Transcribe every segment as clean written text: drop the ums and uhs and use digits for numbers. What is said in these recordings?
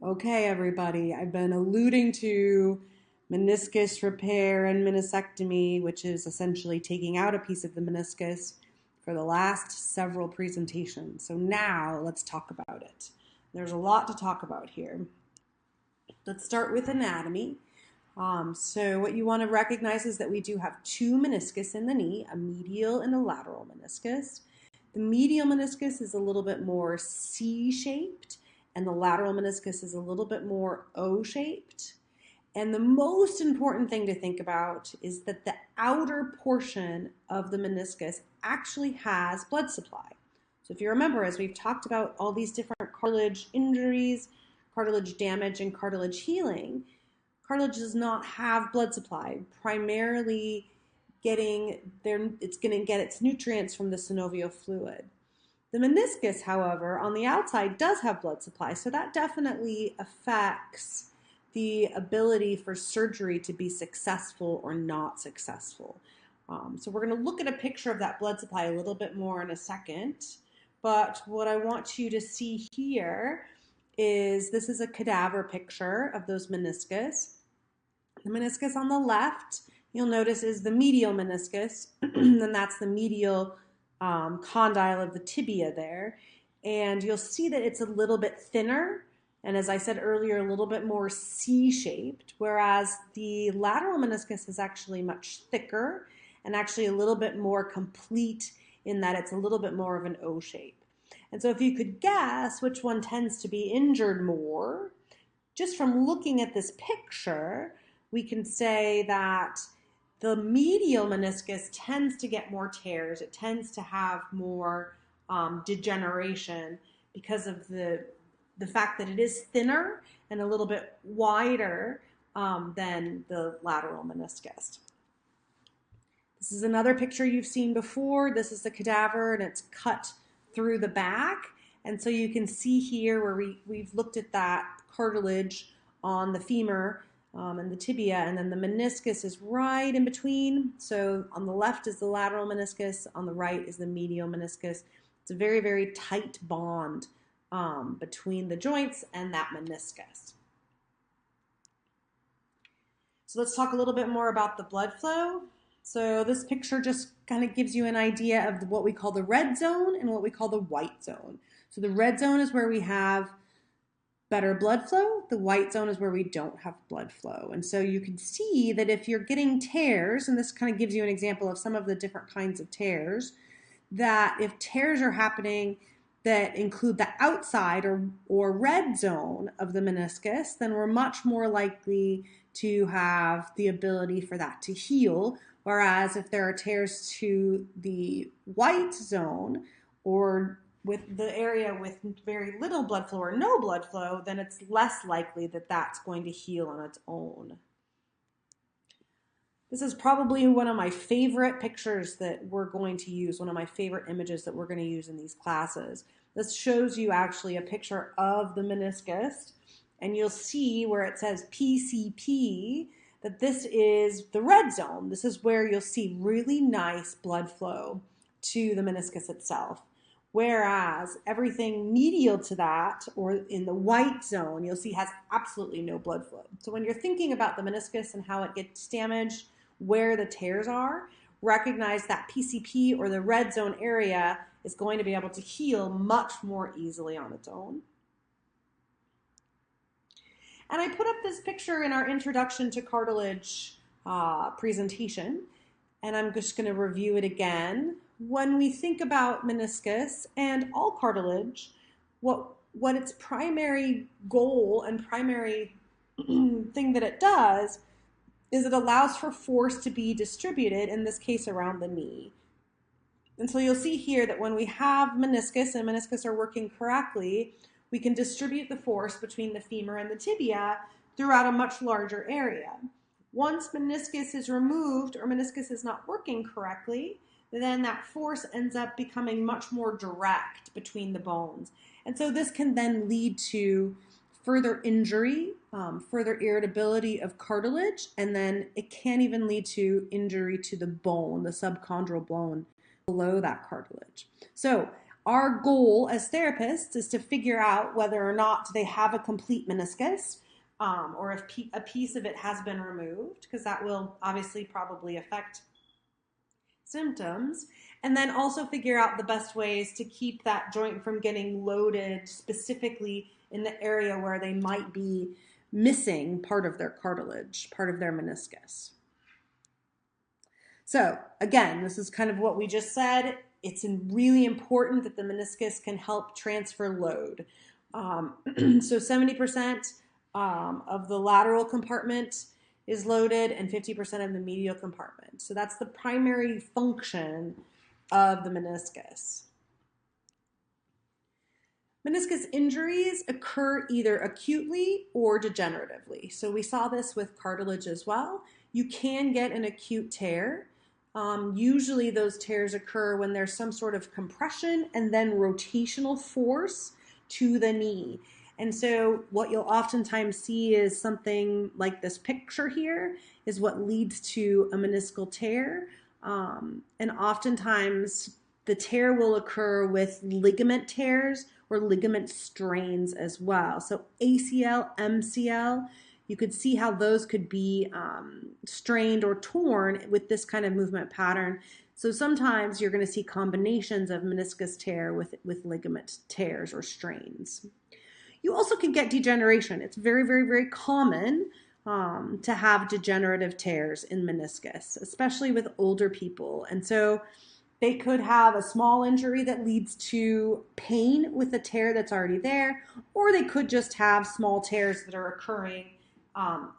Okay, everybody, I've been alluding to meniscus repair and meniscectomy, which is essentially taking out a piece of the meniscus, for the last several presentations. So now let's talk about it. There's a lot to talk about here. Let's start with anatomy. So what you want to recognize is that we do have two meniscus in the knee, a medial and a lateral meniscus. The medial meniscus is a little bit more C-shaped, and the lateral meniscus is a little bit more O-shaped. And the most important thing to think about is that the outer portion of the meniscus actually has blood supply. So if you remember, as we've talked about all these different cartilage injuries, cartilage damage, and cartilage healing, cartilage does not have blood supply, primarily it's going to get its nutrients from the synovial fluid. The meniscus, however, on the outside does have blood supply, so that definitely affects the ability for surgery to be successful or not successful. So we're going to look at a picture of that blood supply a little bit more in a second, but what I want you to see here is this is a cadaver picture of those meniscus. The meniscus on the left, you'll notice, is the medial meniscus, and that's the medial condyle of the tibia there. And you'll see that it's a little bit thinner, and as I said earlier, a little bit more C-shaped, whereas the lateral meniscus is actually much thicker and actually a little bit more complete in that it's a little bit more of an O shape. And so if you could guess which one tends to be injured more, just from looking at this picture, we can say that the medial meniscus tends to get more tears. It tends to have more degeneration because of the fact that it is thinner and a little bit wider than the lateral meniscus. This is another picture you've seen before. This is the cadaver, and it's cut through the back. And so you can see here where we've looked at that cartilage on the femur and the tibia, and then the meniscus is right in between. So on the left is the lateral meniscus, on the right is the medial meniscus. It's a very, very tight bond between the joints and that meniscus. So let's talk a little bit more about the blood flow. So this picture just kind of gives you an idea of what we call the red zone and what we call the white zone. So the red zone is where we have better blood flow. The white zone is where we don't have blood flow. And so you can see that if you're getting tears, and this kind of gives you an example of some of the different kinds of tears, that if tears are happening that include the outside or red zone of the meniscus, then we're much more likely to have the ability for that to heal. Whereas if there are tears to the white zone or with the area with very little blood flow or no blood flow, then it's less likely that that's going to heal on its own. This is probably one of my favorite pictures that we're going to use, one of my favorite images that we're going to use in these classes. This shows you actually a picture of the meniscus, and you'll see where it says PCP, that this is the red zone. This is where you'll see really nice blood flow to the meniscus itself. Whereas everything medial to that, or in the white zone, you'll see has absolutely no blood flow. So when you're thinking about the meniscus and how it gets damaged, where the tears are, recognize that PCP or the red zone area is going to be able to heal much more easily on its own. And I put up this picture in our introduction to cartilage presentation, and I'm just going to review it again. When we think about meniscus and all cartilage, what its primary goal and primary thing that it does is it allows for force to be distributed, in this case around the knee. And so you'll see here that when we have meniscus and meniscus are working correctly, we can distribute the force between the femur and the tibia throughout a much larger area. Once meniscus is removed or meniscus is not working correctly, then that force ends up becoming much more direct between the bones. And so this can then lead to further injury, further irritability of cartilage, and then it can even lead to injury to the bone, the subchondral bone below that cartilage. So Our goal as therapists is to figure out whether or not they have a complete meniscus, or if a piece of it has been removed, because that will obviously probably affect symptoms, and then also figure out the best ways to keep that joint from getting loaded specifically in the area where they might be missing part of their cartilage, part of their meniscus. So again, this is kind of what we just said. It's really important that the meniscus can help transfer load. So 70% of the lateral compartment is loaded and 50% of the medial compartment. So that's the primary function of the meniscus. Meniscus injuries occur either acutely or degeneratively. So we saw this with cartilage as well. You can get an acute tear. Usually those tears occur when there's some sort of compression and then rotational force to the knee. And so what you'll oftentimes see is something like this picture here is what leads to a meniscal tear. And oftentimes the tear will occur with ligament tears or ligament strains as well. So ACL, MCL, you could see how those could be strained or torn with this kind of movement pattern. So sometimes you're going to see combinations of meniscus tear with ligament tears or strains. You also can get degeneration. It's very, very, very common to have degenerative tears in meniscus, especially with older people. And so they could have a small injury that leads to pain with a tear that's already there, or they could just have small tears that are occurring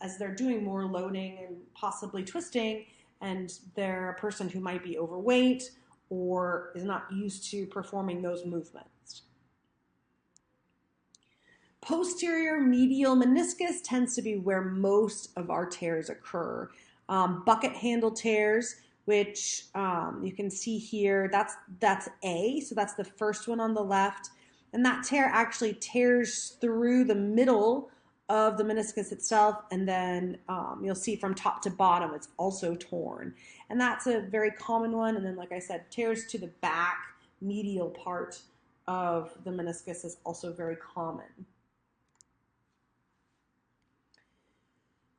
as they're doing more loading and possibly twisting, and they're a person who might be overweight or is not used to performing those movements. Posterior medial meniscus tends to be where most of our tears occur. Bucket handle tears, which you can see here, that's A, so that's the first one on the left. And that tear actually tears through the middle of the meniscus itself, and then you'll see from top to bottom it's also torn. And that's a very common one. And then, like I said, tears to the back medial part of the meniscus is also very common.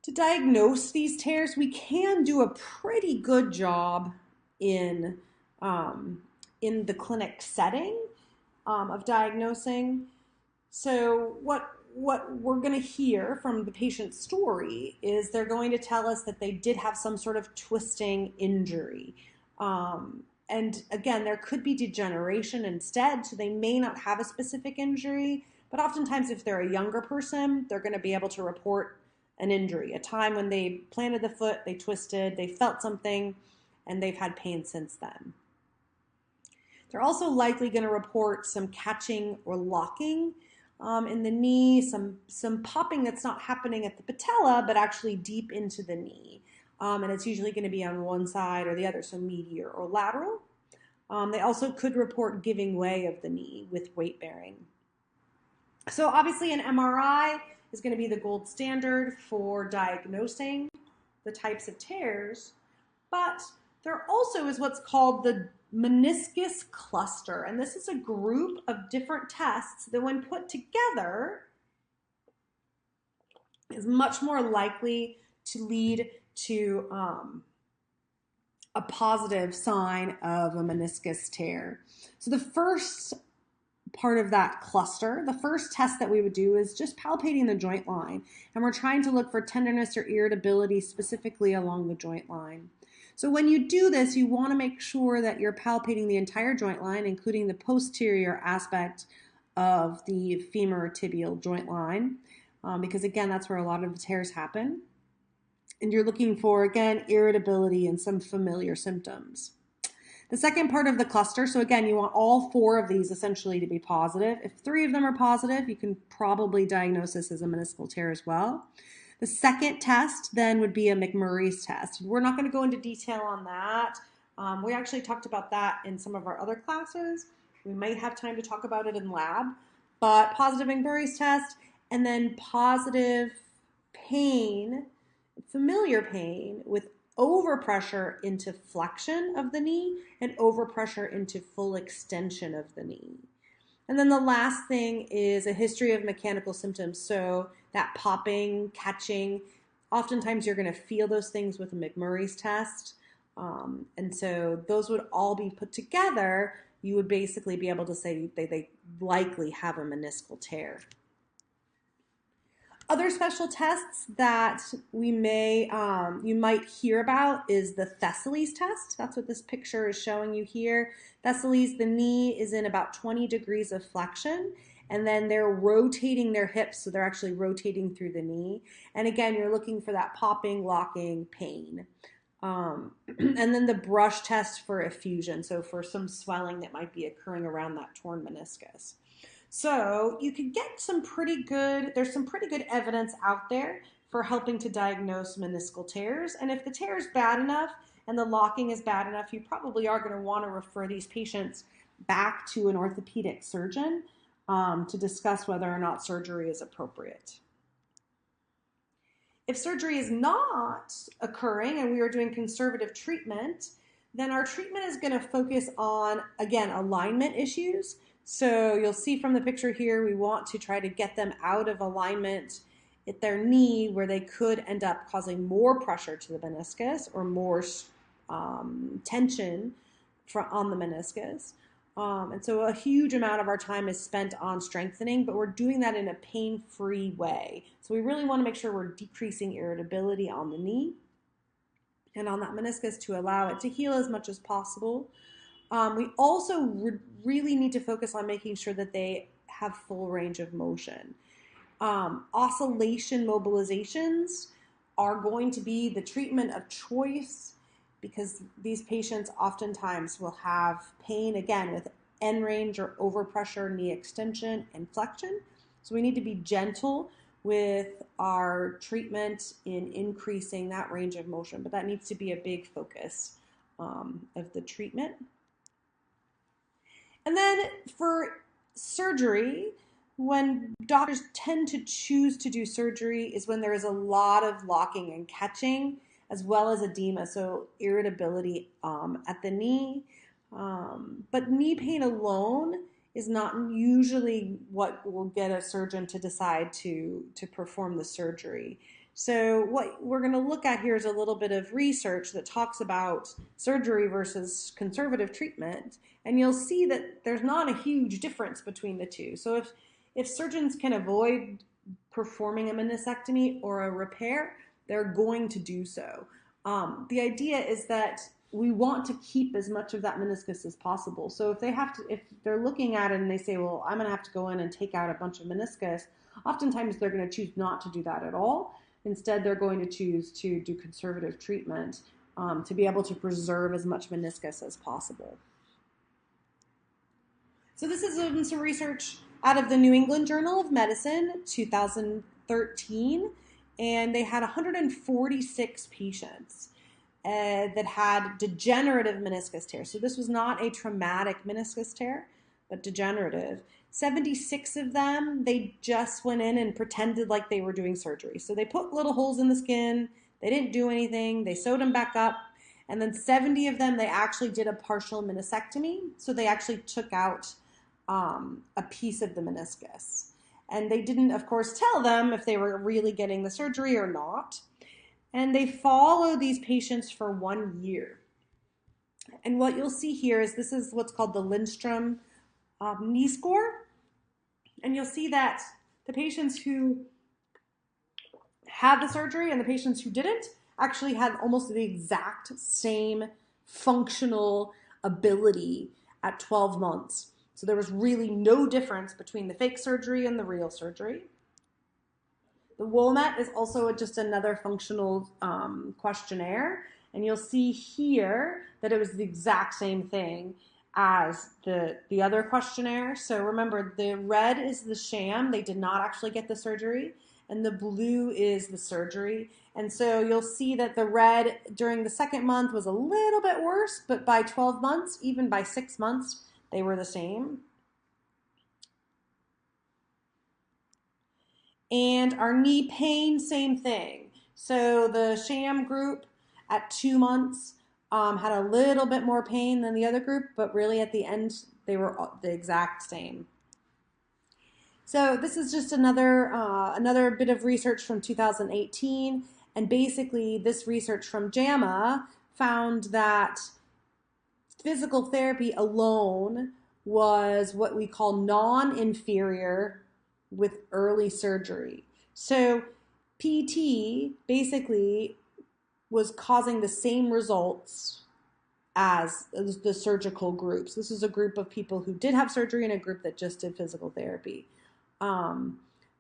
To diagnose these tears, we can do a pretty good job in the clinic setting of diagnosing. So what we're going to hear from the patient's story is they're going to tell us that they did have some sort of twisting injury. And again, there could be degeneration instead, so they may not have a specific injury, but oftentimes if they're a younger person, they're going to be able to report an injury, a time when they planted the foot, they twisted, they felt something, and they've had pain since then. They're also likely going to report some catching or locking in the knee, some popping that's not happening at the patella, but actually deep into the knee. And it's usually going to be on one side or the other, so medial or lateral. They also could report giving way of the knee with weight bearing. So obviously an MRI is going to be the gold standard for diagnosing the types of tears, but there also is what's called the meniscus cluster, and this is a group of different tests that when put together is much more likely to lead to a positive sign of a meniscus tear. So the first part of that cluster, the first test that we would do is just palpating the joint line, and we're trying to look for tenderness or irritability specifically along the joint line. So when you do this, you want to make sure that you're palpating the entire joint line, including the posterior aspect of the femorotibial joint line, because again, that's where a lot of the tears happen. And you're looking for, again, irritability and some familiar symptoms. The second part of the cluster, so again, you want all four of these essentially to be positive. If 3 of them are positive, you can probably diagnose this as a meniscal tear as well. The second test then would be a McMurray's test. We're not going to go into detail on that. We actually talked about that in some of our other classes. We might have time to talk about it in lab, but positive McMurray's test, and then positive pain, familiar pain with overpressure into flexion of the knee and overpressure into full extension of the knee. And then the last thing is a history of mechanical symptoms. So that popping, catching, oftentimes you're going to feel those things with a McMurray's test. And so those would all be put together. You would basically be able to say they likely have a meniscal tear. Other special tests that you might hear about is the Thessaly's test. That's what this picture is showing you here. Thessaly's, the knee is in about 20 degrees of flexion, and then they're rotating their hips, so they're actually rotating through the knee. And again, you're looking for that popping, locking pain. And then the brush test for effusion, so for some swelling that might be occurring around that torn meniscus. So you could get there's some pretty good evidence out there for helping to diagnose meniscal tears. And if the tear is bad enough and the locking is bad enough, you probably are going to want to refer these patients back to an orthopedic surgeon to discuss whether or not surgery is appropriate. If surgery is not occurring and we are doing conservative treatment, then our treatment is going to focus on, again, alignment issues. So you'll see from the picture here, we want to try to get them out of alignment at their knee where they could end up causing more pressure to the meniscus or more tension on the meniscus. And so a huge amount of our time is spent on strengthening, but we're doing that in a pain-free way. So we really want to make sure we're decreasing irritability on the knee and on that meniscus to allow it to heal as much as possible. We also really need to focus on making sure that they have full range of motion. Oscillation mobilizations are going to be the treatment of choice because these patients oftentimes will have pain, again, with end range or overpressure, knee extension, and flexion. So we need to be gentle with our treatment in increasing that range of motion, but that needs to be a big focus of the treatment. And then for surgery, when doctors tend to choose to do surgery is when there is a lot of locking and catching, as well as edema, so irritability at the knee. But knee pain alone is not usually what will get a surgeon to decide to perform the surgery. So what we're going to look at here is a little bit of research that talks about surgery versus conservative treatment, and you'll see that there's not a huge difference between the two. So if surgeons can avoid performing a meniscectomy or a repair, they're going to do so. The idea is that we want to keep as much of that meniscus as possible. So if they're looking at it and they say, well, I'm going to have to go in and take out a bunch of meniscus, oftentimes they're going to choose not to do that at all. Instead, they're going to choose to do conservative treatment to be able to preserve as much meniscus as possible. So this is some research out of the New England Journal of Medicine, 2013, and they had 146 patients that had degenerative meniscus tear. So this was not a traumatic meniscus tear, but degenerative. 76 of them, they just went in and pretended like they were doing surgery. So they put little holes in the skin, they didn't do anything, they sewed them back up, and then 70 of them, they actually did a partial meniscectomy. So they actually took out a piece of the meniscus. And they didn't, of course, tell them if they were really getting the surgery or not. And they followed these patients for 1 year. And what you'll see here is this is what's called the Lindstrom knee score. And you'll see that the patients who had the surgery and the patients who didn't actually had almost the exact same functional ability at 12 months. So there was really no difference between the fake surgery and the real surgery. The WOMAT is also just another functional questionnaire. And you'll see here that it was the exact same thing as the other questionnaire. So remember, the red is the sham. They did not actually get the surgery. And the blue is the surgery. And so you'll see that the red during the second month was a little bit worse, but by 12 months, even by 6 months, they were the same. And our knee pain, same thing. So the sham group at 2 months had a little bit more pain than the other group, but really at the end, they were the exact same. So this is just another bit of research from 2018, and basically this research from JAMA found that physical therapy alone was what we call non-inferior with early surgery. So PT basically was causing the same results as the surgical groups. This is a group of people who did have surgery and a group that just did physical therapy.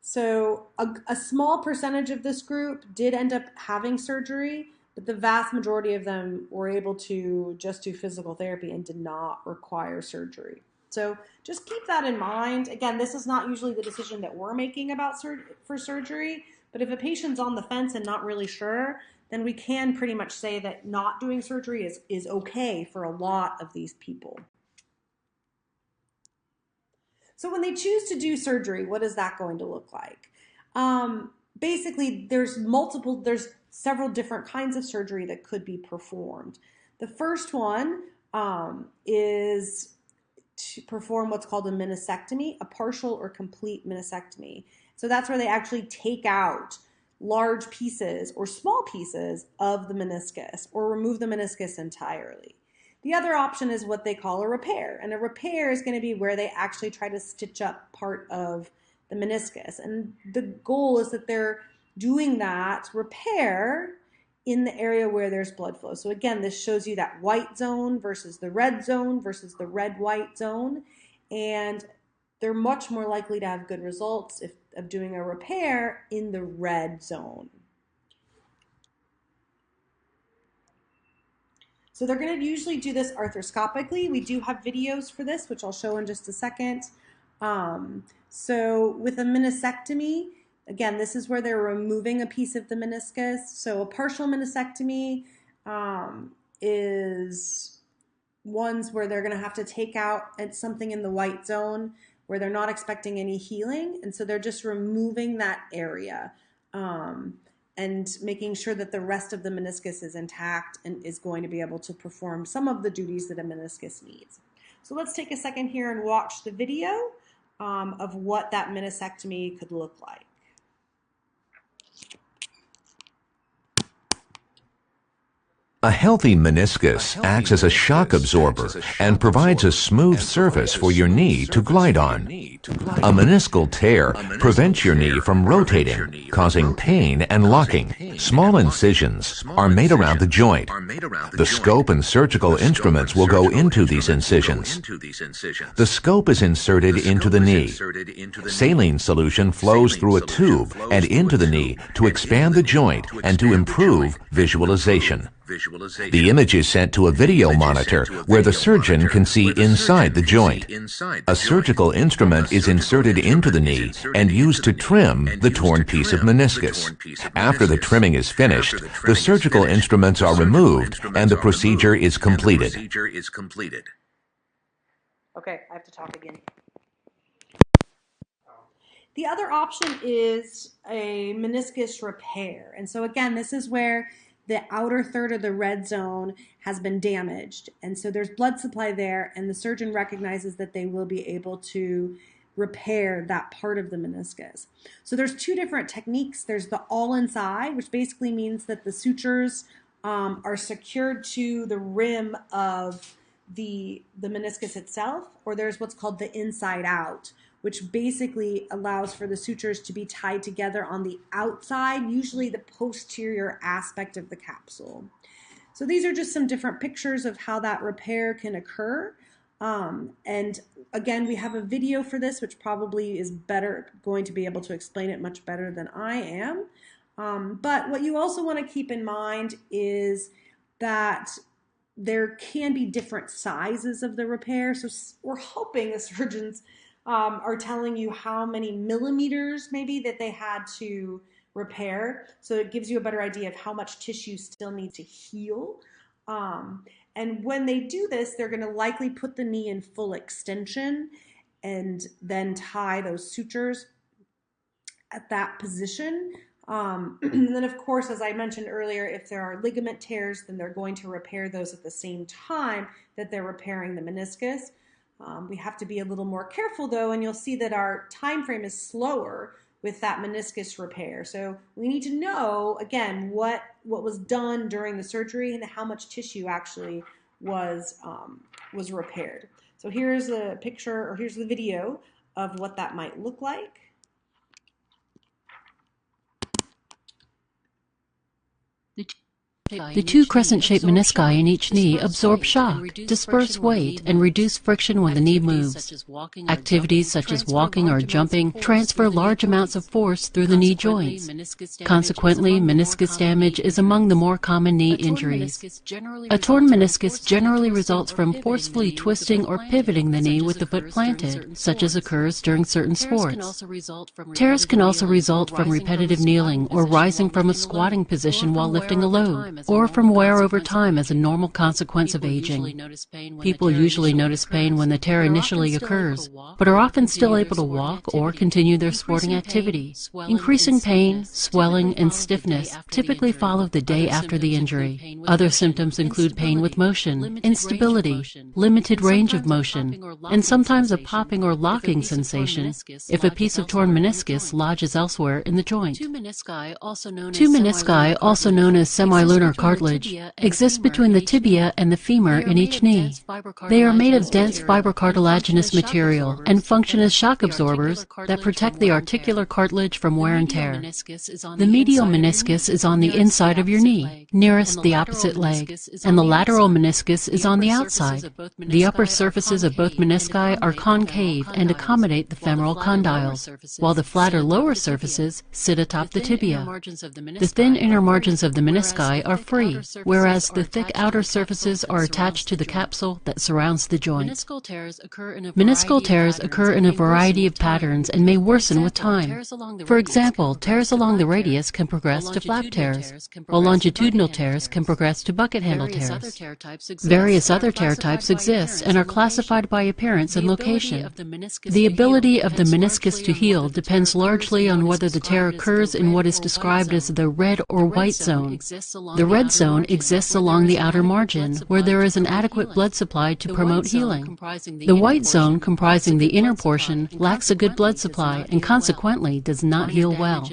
So a small percentage of this group did end up having surgery, but the vast majority of them were able to just do physical therapy and did not require surgery. So just keep that in mind. Again, this is not usually the decision that we're making about for surgery, but if a patient's on the fence and not really sure, then we can pretty much say that not doing surgery is okay for a lot of these people. So when they choose to do surgery, what is that going to look like? Basically, there's several different kinds of surgery that could be performed. The first one is to perform what's called a meniscectomy, a partial or complete meniscectomy. So that's where they actually take out large pieces or small pieces of the meniscus or remove the meniscus entirely. The other option is what they call a repair, and a repair is going to be where they actually try to stitch up part of the meniscus, and the goal is that they're doing that repair in the area where there's blood flow. So again, this shows you that white zone versus the red zone versus the red-white zone, and they're much more likely to have good results of doing a repair in the red zone. So they're going to usually do this arthroscopically. We do have videos for this, which I'll show in just a second. So with a meniscectomy, again, this is where they're removing a piece of the meniscus. So a partial meniscectomy is ones where they're going to have to take out something in the white zone where they're not expecting any healing. And so they're just removing that area and making sure that the rest of the meniscus is intact and is going to be able to perform some of the duties that a meniscus needs. So let's take a second here and watch the video of what that meniscectomy could look like. A healthy meniscus acts as a shock absorber and provides a smooth surface for your knee to glide on. A meniscal tear prevents your knee from rotating, causing pain and locking. Small incisions are made around the joint. The scope and surgical instruments will go into these incisions. The scope is inserted into the knee. Saline solution flows through a tube and into the knee to expand the joint and to improve visualization. The image is sent to a video monitor where the surgeon can see inside the joint. A surgical instrument is inserted into the knee and used to trim the torn piece of meniscus. After the trimming is finished, the surgical instruments are removed and the procedure is completed. Okay, I have to talk again. The other option is a meniscus repair. And so again, this is where the outer third of the red zone has been damaged. And so there's blood supply there, and the surgeon recognizes that they will be able to repair that part of the meniscus. So there's two different techniques. There's the all inside, which basically means that the sutures are secured to the rim of the meniscus itself, or there's what's called the inside out, which basically allows for the sutures to be tied together on the outside, usually the posterior aspect of the capsule. So these are just some different pictures of how that repair can occur. And again, we have a video for this, which probably is going to be able to explain it much better than I am. But what you also want to keep in mind is that there can be different sizes of the repair. So we're hoping the surgeons are telling you how many millimeters maybe that they had to repair. So it gives you a better idea of how much tissue still needs to heal. And when they do this, they're going to likely put the knee in full extension and then tie those sutures at that position And then, of course, as I mentioned earlier, if there are ligament tears, then they're going to repair those at the same time that they're repairing the meniscus. We have to be a little more careful, though, and you'll see that our time frame is slower with that meniscus repair. So we need to know, again, what was done during the surgery and how much tissue actually was repaired. So here's a picture, or here's the video of what that might look like. The two crescent-shaped menisci in each knee absorb shock, disperse weight, and reduce friction when the knee moves. Activities such as walking or jumping transfer large amounts of force through the knee joints. Consequently, meniscus damage is among the more common knee injuries. A torn meniscus generally results from forcefully twisting or pivoting the knee with the foot planted, such as occurs during certain sports. Tears can also result from repetitive kneeling or rising from a squatting position while lifting a load, or from wear over time as a normal consequence of aging. People usually notice pain when the tear initially occurs, but are often still able to walk or continue their sporting activity. Increasing pain, swelling, and stiffness typically follow the day after the injury. Other symptoms include pain with motion, instability, limited range of motion, and sometimes a popping or locking sensation if a piece of torn meniscus lodges elsewhere in the joint. Two menisci, also known as semilunar cartilage, exist between the tibia and the femur in each knee. They are made of dense fibrocartilaginous material and function as shock absorbers that protect the articular cartilage from wear and tear. The medial meniscus is on the inside of your knee, nearest the opposite leg, and the lateral meniscus is on the outside. The upper surfaces of both menisci are concave and accommodate the femoral condyles, while the flatter lower surfaces sit atop the tibia. The thin inner margins of the menisci are free, whereas the thick outer surfaces are attached to the capsule that surrounds the joint. Meniscal tears occur in a variety of patterns and may worsen with time. For example, tears along the radius can progress to flap tears, while longitudinal tears can progress to bucket handle tears. Various other tear types exist and are classified by appearance and location. The ability of the meniscus to heal depends largely on whether the tear occurs in what is described as the red or white zone. The red zone exists along the outer margin, where there is an adequate blood supply to promote healing. The white zone, comprising the inner portion, lacks a good blood supply and consequently does not heal well.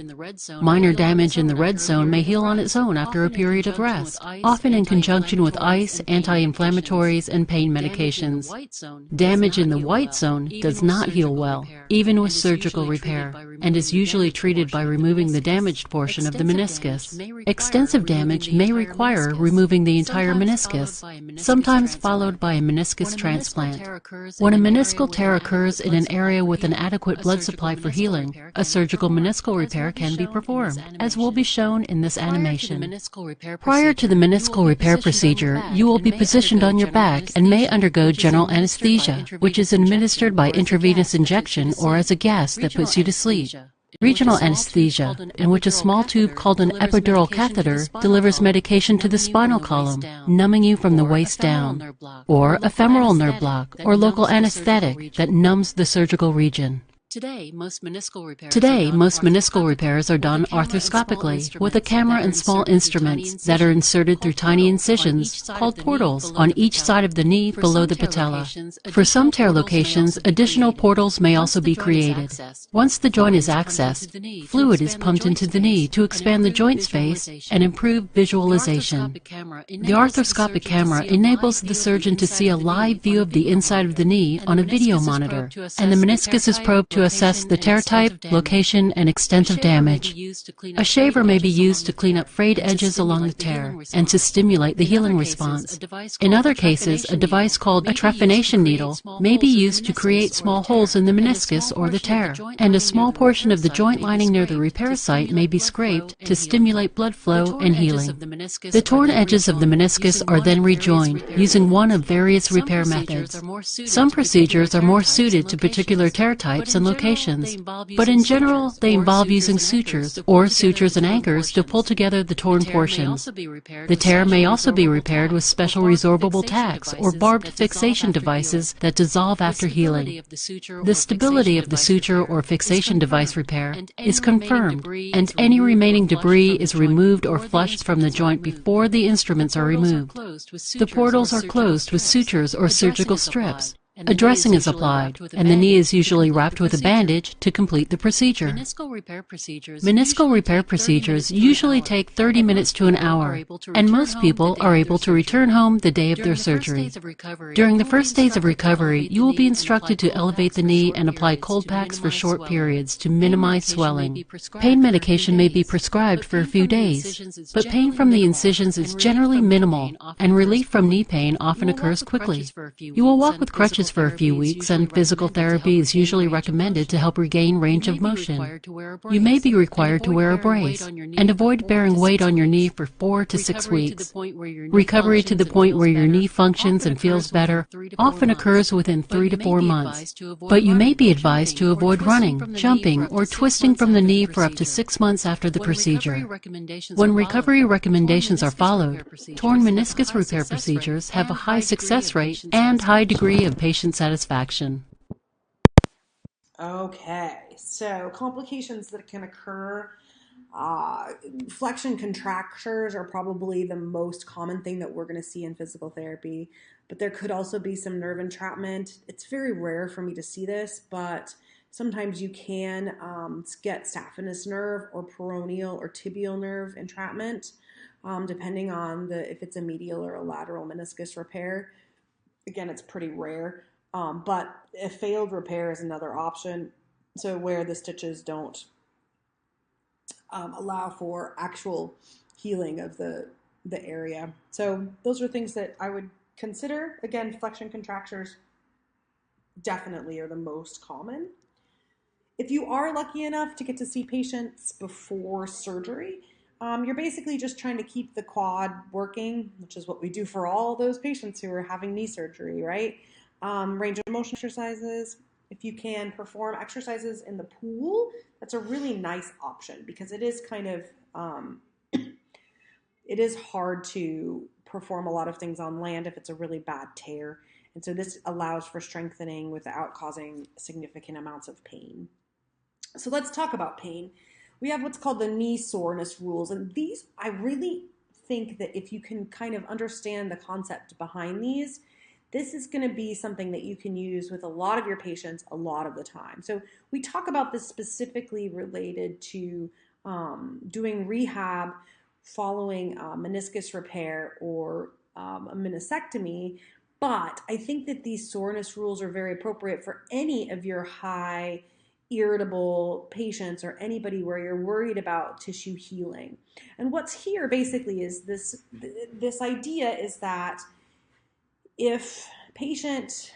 Minor damage in the red zone may heal on its own after a period of rest, often in conjunction with ice, anti-inflammatories, and pain medications. Damage in the white zone does not heal well, even with surgical repair, and is usually treated by removing the damaged portion of the meniscus. Extensive damage may require removing the entire meniscus, sometimes followed by a meniscus transplant. When a meniscal tear occurs in an area with an adequate blood supply for healing, a surgical meniscal repair can be performed, as will be shown in this animation. Prior to the meniscal repair procedure, you will be positioned on your back and may undergo general anesthesia, which is administered by intravenous injection or as a gas that puts you to sleep. Regional anesthesia, in which a small tube called an epidural catheter delivers medication to the spinal column, numbing you from the waist down, or a femoral nerve block or local anesthetic that numbs the surgical region. Today, most meniscal repairs are done arthroscopically with a camera and small instruments that are inserted through tiny incisions called portals on each side of the knee below the patella. For some tear locations, additional portals may also be created. Once the joint is accessed, fluid is pumped into the knee to expand the joint space and improve visualization. The arthroscopic camera enables the surgeon to see a live view of the inside of the knee on a video monitor, and the meniscus is probed to assess the tear type, location, and extent of damage. A shaver may be used to clean up frayed edges along the tear and to stimulate the healing response. In other cases, a device called a trephination needle may be used to create small holes in the meniscus or the tear, and a small portion of the joint lining near the repair site may be scraped to stimulate blood flow and healing. The torn edges of the meniscus are then rejoined using one of various repair methods. Some procedures are more suited to particular tear types and locations, but in general, they involve using sutures or sutures and anchors to pull together the torn portions. The tear may also be repaired with special resorbable tacks or barbed fixation devices that dissolve after healing. The stability of the suture or fixation device repair is confirmed, and any remaining debris is removed or flushed from the joint before the instruments are removed. The portals are closed with sutures or surgical strips. A dressing is applied, and the knee is usually wrapped with a bandage to complete the procedure. Meniscal repair procedures usually take 30 minutes to an hour, and most people are able to return home the day of their surgery. During the first days of recovery, you will be instructed to elevate the knee and apply cold packs for short periods to minimize swelling. Pain medication may be prescribed for a few days, but pain from the incisions is generally minimal, and relief from knee pain often occurs quickly. You will walk with crutches for a few weeks, and physical therapy is usually recommended to help regain range of motion. You may be required to wear a brace, and avoid bearing weight on your knee for 4 to 6 weeks. Recovery to the point where your knee functions and feels better often occurs within 3 to 4 months, but you may be advised to avoid running, jumping, or twisting from the knee for up to 6 months after the procedure. When recovery recommendations are followed, torn meniscus repair procedures have a high success rate and high degree of patient satisfaction. Okay, so complications that can occur, flexion contractures are probably the most common thing that we're going to see in physical therapy, but there could also be some nerve entrapment. It's very rare for me to see this, but sometimes you can get saphenous nerve or peroneal or tibial nerve entrapment, depending on if it's a medial or a lateral meniscus repair. Again, it's pretty rare. But a failed repair is another option, so where the stitches don't allow for actual healing of the area. So those are things that I would consider. Again, flexion contractures definitely are the most common. If you are lucky enough to get to see patients before surgery, you're basically just trying to keep the quad working, which is what we do for all those patients who are having knee surgery, right? Range of motion exercises. If you can perform exercises in the pool, that's a really nice option because it is kind of, it is hard to perform a lot of things on land if it's a really bad tear. And so this allows for strengthening without causing significant amounts of pain. So let's talk about pain. We have what's called the knee soreness rules. And these, I really think that if you can kind of understand the concept behind these, this is going to be something that you can use with a lot of your patients a lot of the time. So we talk about this specifically related to doing rehab following meniscus repair or a meniscectomy, but I think that these soreness rules are very appropriate for any of your high irritable patients or anybody where you're worried about tissue healing. And what's here basically is this idea is that if patient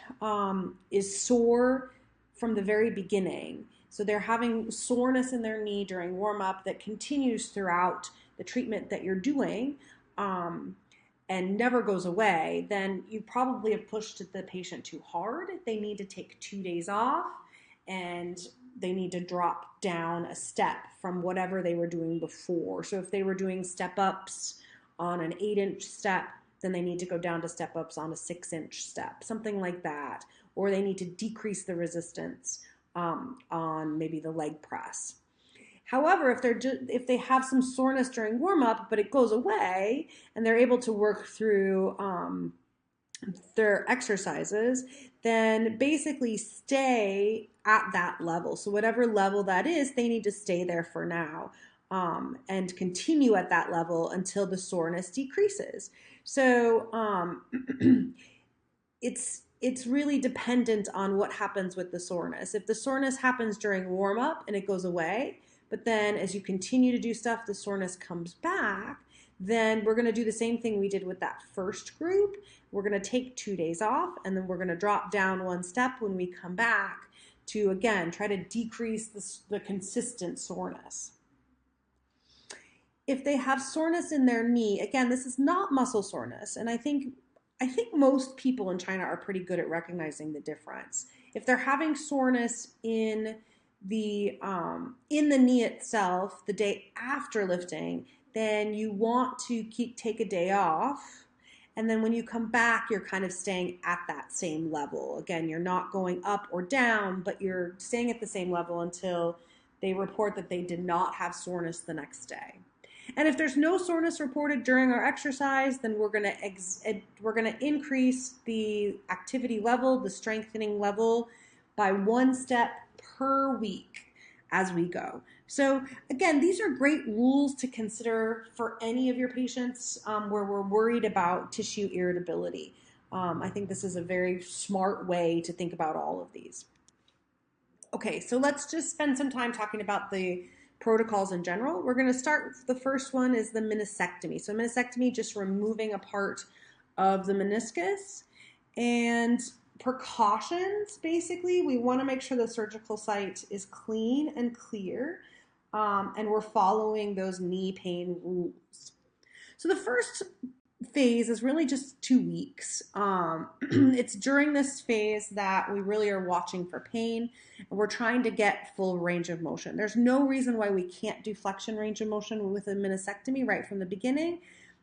is sore from the very beginning, so they're having soreness in their knee during warm-up that continues throughout the treatment that you're doing and never goes away, then you probably have pushed the patient too hard. They need to take 2 days off and they need to drop down a step from whatever they were doing before. So if they were doing step-ups on an 8-inch step, then they need to go down to step-ups on a 6-inch step, something like that. Or they need to decrease the resistance on maybe the leg press. However, if they have some soreness during warm-up, but it goes away, and they're able to work through their exercises, then basically stay at that level. So whatever level that is, they need to stay there for now and continue at that level until the soreness decreases. So it's really dependent on what happens with the soreness. If the soreness happens during warm-up and it goes away, but then as you continue to do stuff, the soreness comes back, then we're going to do the same thing we did with that first group. We're going to take 2 days off, and then we're going to drop down 1 step when we come back to, again, try to decrease the consistent soreness. If they have soreness in their knee, again, this is not muscle soreness, and I think most people in China are pretty good at recognizing the difference. if they're having soreness in the knee itself the day after lifting, then you want to take a day off. And then when you come back, you're kind of staying at that same level. Again, you're not going up or down, but you're staying at the same level until they report that they did not have soreness the next day. And if there's no soreness reported during our exercise, then we're going to increase the activity level, the strengthening level, by 1 step per week as we go. So again, these are great rules to consider for any of your patients where we're worried about tissue irritability. I think this is a very smart way to think about all of these. Okay, so let's just spend some time talking about the protocols in general. We're going to start, the first one is the meniscectomy. So meniscectomy, just removing a part of the meniscus. And precautions, basically, we want to make sure the surgical site is clean and clear, and we're following those knee pain rules. So the first phase is really just 2 weeks. It's during this phase that we really are watching for pain, and we're trying to get full range of motion. There's no reason why we can't do flexion range of motion with a meniscectomy right from the beginning.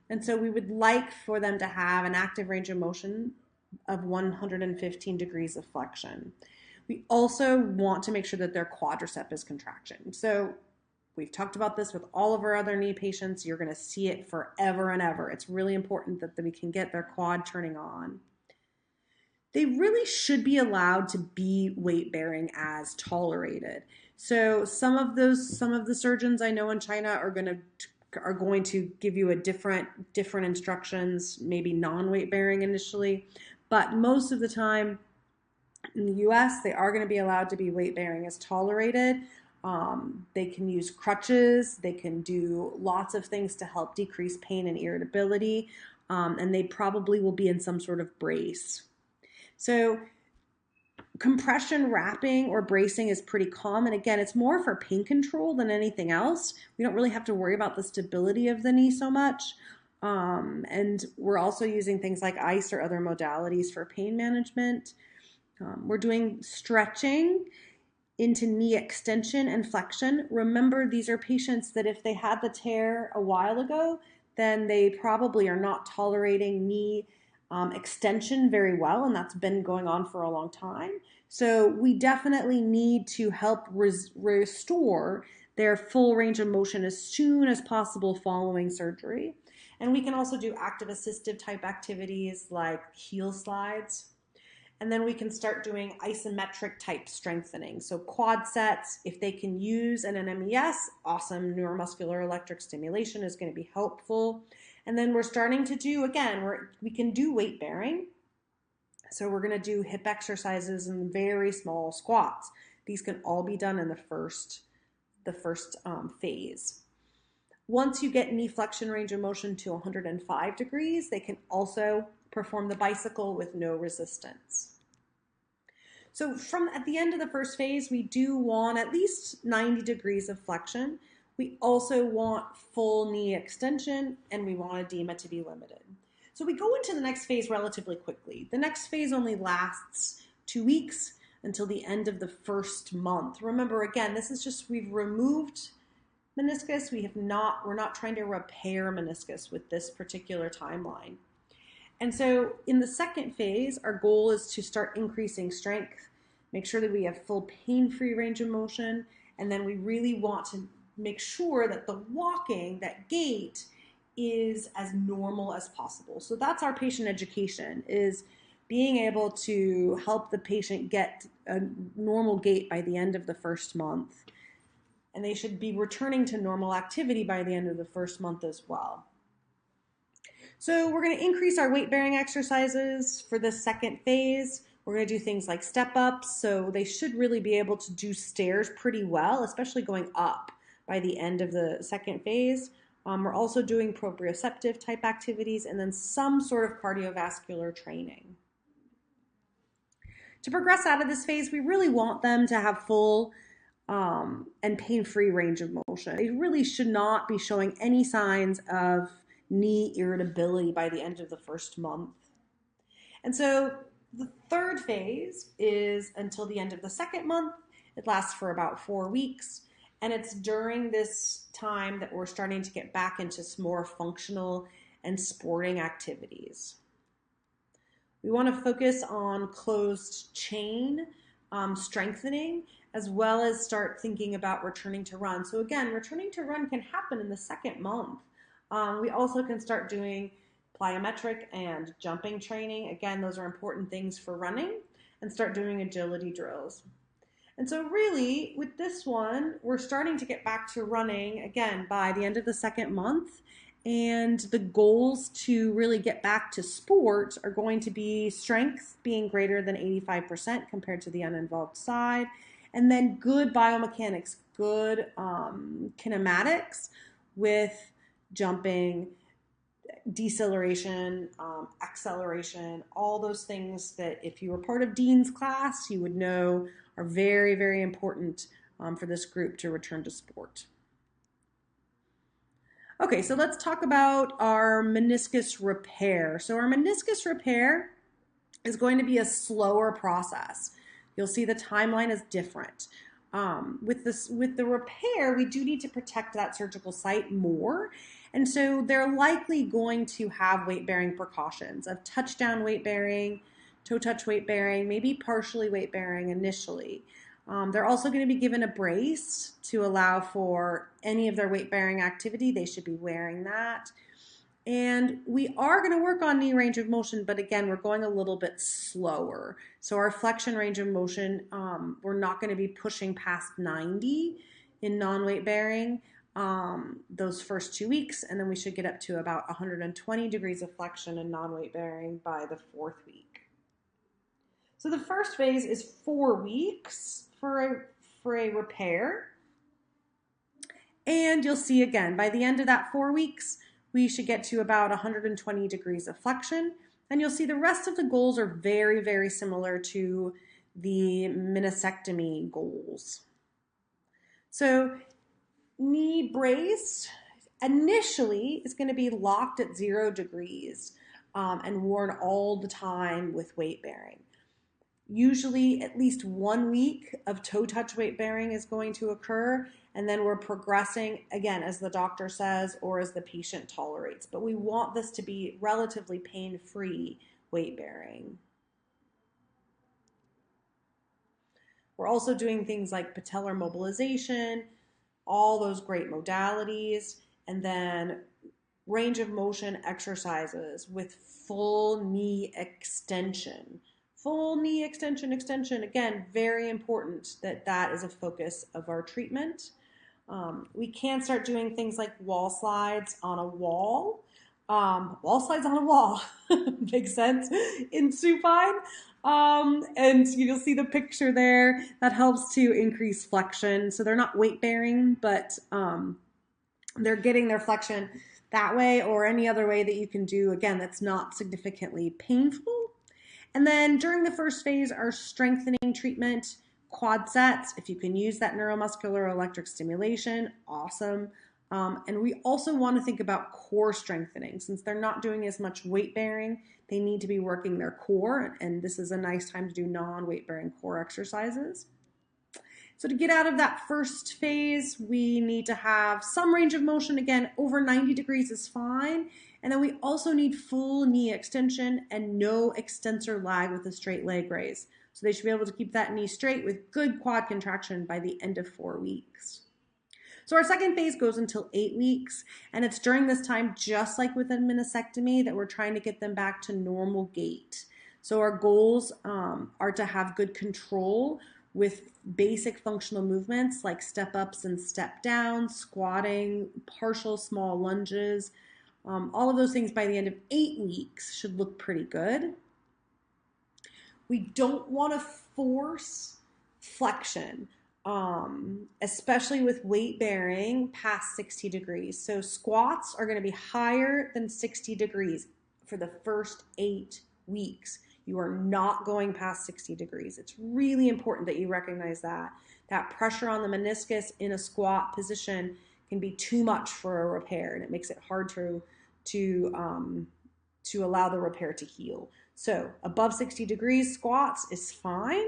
And so we would like for them to have an active range of motion of 115 degrees of flexion. We also want to make sure that their quadricep is contraction. So we've talked about this with all of our other knee patients. You're going to see it forever and ever. It's really important that we can get their quad turning on. They really should be allowed to be weight bearing as tolerated. So some of the surgeons I know in China are going to give you a different instructions, maybe non-weight bearing initially, but most of the time in the US, they are going to be allowed to be weight bearing as tolerated. They can use crutches, they can do lots of things to help decrease pain and irritability, and they probably will be in some sort of brace. So compression wrapping or bracing is pretty common. Again, it's more for pain control than anything else. We don't really have to worry about the stability of the knee so much. And we're also using things like ice or other modalities for pain management. We're doing stretching into knee extension and flexion. Remember, these are patients that if they had the tear a while ago, then they probably are not tolerating knee extension very well, and that's been going on for a long time. So we definitely need to help restore their full range of motion as soon as possible following surgery. And we can also do active assistive type activities like heel slides. And then we can start doing isometric type strengthening. So quad sets, if they can use an NMES, awesome, neuromuscular electric stimulation is going to be helpful. And then we're starting to do, again, we can do weight bearing. So we're going to do hip exercises and very small squats. These can all be done in the first phase. Once you get knee flexion range of motion to 105 degrees, they can also perform the bicycle with no resistance. So at the end of the first phase, we do want at least 90 degrees of flexion. We also want full knee extension, and we want edema to be limited. So we go into the next phase relatively quickly. The next phase only lasts 2 weeks until the end of the first month. Remember, again, this is just, we've removed meniscus. We're not trying to repair meniscus with this particular timeline. And so in the second phase, our goal is to start increasing strength, make sure that we have full pain-free range of motion, and then we really want to make sure that the walking, that gait, is as normal as possible. So that's our patient education, is being able to help the patient get a normal gait by the end of the first month. And they should be returning to normal activity by the end of the first month as well. So we're going to increase our weight-bearing exercises for the second phase. We're going to do things like step-ups, so they should really be able to do stairs pretty well, especially going up by the end of the second phase. We're also doing proprioceptive type activities and then some sort of cardiovascular training. To progress out of this phase, we really want them to have full and pain-free range of motion. They really should not be showing any signs of knee irritability by the end of the first month. And so The third phase is until the end of the second month. It lasts for about 4 weeks. And it's during this time that we're starting to get back into some more functional and sporting activities. We want to focus on closed chain strengthening, as well as start thinking about returning to run. So again, returning to run can happen in the second month. We also can start doing plyometric and jumping training. Again, those are important things for running, and start doing agility drills. And so really, with this one, we're starting to get back to running, again, by the end of the second month. And the goals to really get back to sport are going to be strength being greater than 85% compared to the uninvolved side. And then good biomechanics, good kinematics with jumping, deceleration, acceleration, all those things that if you were part of Dean's class, you would know are very, very important for this group to return to sport. Okay, so let's talk about our meniscus repair. So our meniscus repair is going to be a slower process. You'll see the timeline is different. With the repair, we do need to protect that surgical site more. And so they're likely going to have weight-bearing precautions of touchdown weight-bearing, toe-touch weight-bearing, maybe partially weight-bearing initially. They're also going to be given a brace to allow for any of their weight-bearing activity. They should be wearing that. And we are going to work on knee range of motion, but again, we're going a little bit slower. So our flexion range of motion, we're not going to be pushing past 90 in non-weight bearing those first 2 weeks, and then we should get up to about 120 degrees of flexion in non-weight bearing by the 4th week. So the first phase is 4 weeks for a repair. And you'll see again, by the end of that 4 weeks, we should get to about 120 degrees of flexion. And you'll see the rest of the goals are very, very similar to the meniscectomy goals. So knee brace initially is going to be locked at 0 degrees and worn all the time with weight bearing. Usually at least 1 week of toe touch weight bearing is going to occur, and then we're progressing, again, as the doctor says or as the patient tolerates. But we want this to be relatively pain-free weight bearing. We're also doing things like patellar mobilization, all those great modalities, and then range of motion exercises with full knee extension. Full knee extension, again, very important that that is a focus of our treatment. We can start doing things like wall slides on a wall. Wall slides on a wall makes sense in supine. And you'll see the picture there. That helps to increase flexion. So they're not weight bearing, but they're getting their flexion that way or any other way that you can do, again, that's not significantly painful. And then during the first phase, our strengthening treatment, quad sets, if you can use that neuromuscular electric stimulation, awesome. And we also want to think about core strengthening. Since they're not doing as much weight bearing, they need to be working their core, and this is a nice time to do non-weight bearing core exercises. So to get out of that first phase, we need to have some range of motion. Again, over 90 degrees is fine. And then we also need full knee extension and no extensor lag with a straight leg raise. So they should be able to keep that knee straight with good quad contraction by the end of 4 weeks. So our second phase goes until 8 weeks, and it's during this time, just like with a meniscectomy, that we're trying to get them back to normal gait. So our goals are to have good control with basic functional movements like step ups and step downs, squatting, partial small lunges. All of those things by the end of 8 weeks should look pretty good. We don't want to force flexion, especially with weight bearing past 60 degrees. So squats are going to be higher than 60 degrees for the first 8 weeks. You are not going past 60 degrees. It's really important that you recognize that. That pressure on the meniscus in a squat position can be too much for a repair, and it makes it hard to allow the repair to heal. So above 60 degrees squats is fine.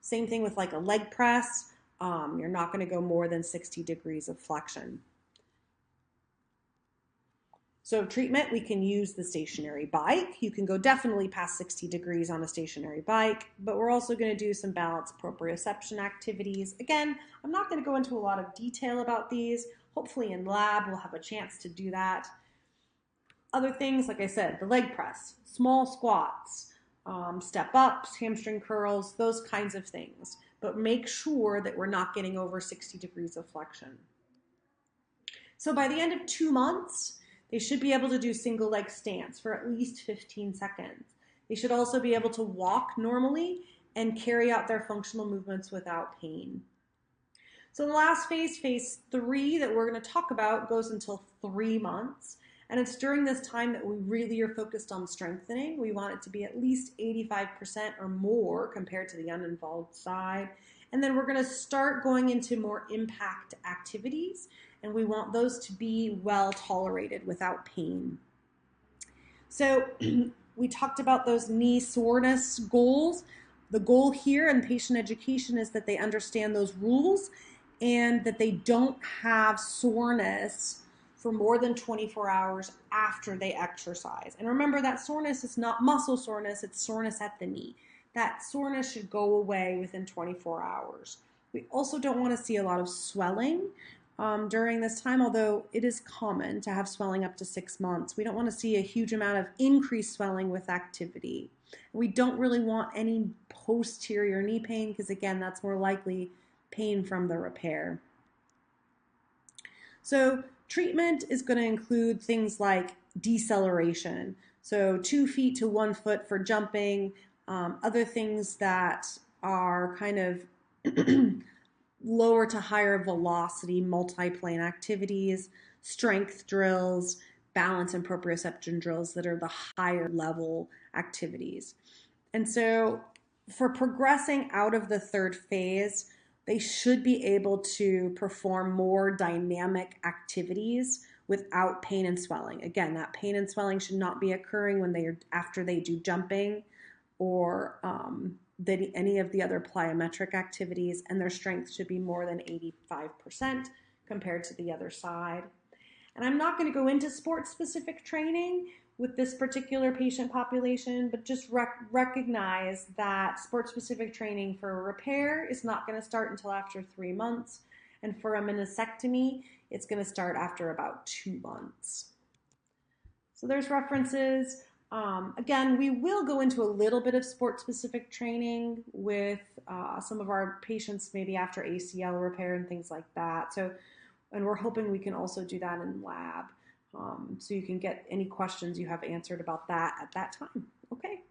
Same thing with like a leg press. You're not going to go more than 60 degrees of flexion. So treatment, we can use the stationary bike. You can go definitely past 60 degrees on a stationary bike, but we're also going to do some balance proprioception activities. Again, I'm not going to go into a lot of detail about these. Hopefully in lab we'll have a chance to do that. Other things, like I said, the leg press, small squats, step ups, hamstring curls, those kinds of things. But make sure that we're not getting over 60 degrees of flexion. So by the end of 2 months, they should be able to do single leg stance for at least 15 seconds. They should also be able to walk normally and carry out their functional movements without pain. So the last phase, phase 3, that we're going to talk about goes until 3 months. And it's during this time that we really are focused on strengthening. We want it to be at least 85% or more compared to the uninvolved side. And then we're going to start going into more impact activities, and we want those to be well tolerated without pain. So we talked about those knee soreness goals. The goal here in patient education is that they understand those rules and that they don't have soreness for more than 24 hours after they exercise. And remember that soreness is not muscle soreness, it's soreness at the knee. That soreness should go away within 24 hours. We also don't want to see a lot of swelling during this time, although it is common to have swelling up to 6 months. We don't want to see a huge amount of increased swelling with activity. We don't really want any posterior knee pain because, again, that's more likely pain from the repair. So treatment is going to include things like deceleration, so 2 feet to 1 foot for jumping, other things that are kind of lower to higher velocity multiplane activities, strength drills, balance and proprioception drills that are the higher level activities. And so for progressing out of the 3rd phase, they should be able to perform more dynamic activities without pain and swelling. Again, that pain and swelling should not be occurring when after they do jumping or any of the other plyometric activities, and their strength should be more than 85% compared to the other side. And I'm not going to go into sport-specific training with this particular patient population, but just recognize that sport-specific training for a repair is not going to start until after 3 months, and for a meniscectomy, it's going to start after about 2 months. So there's references. Again, we will go into a little bit of sport-specific training with some of our patients maybe after ACL repair and things like that. And we're hoping we can also do that in lab. So you can get any questions you have answered about that at that time. Okay.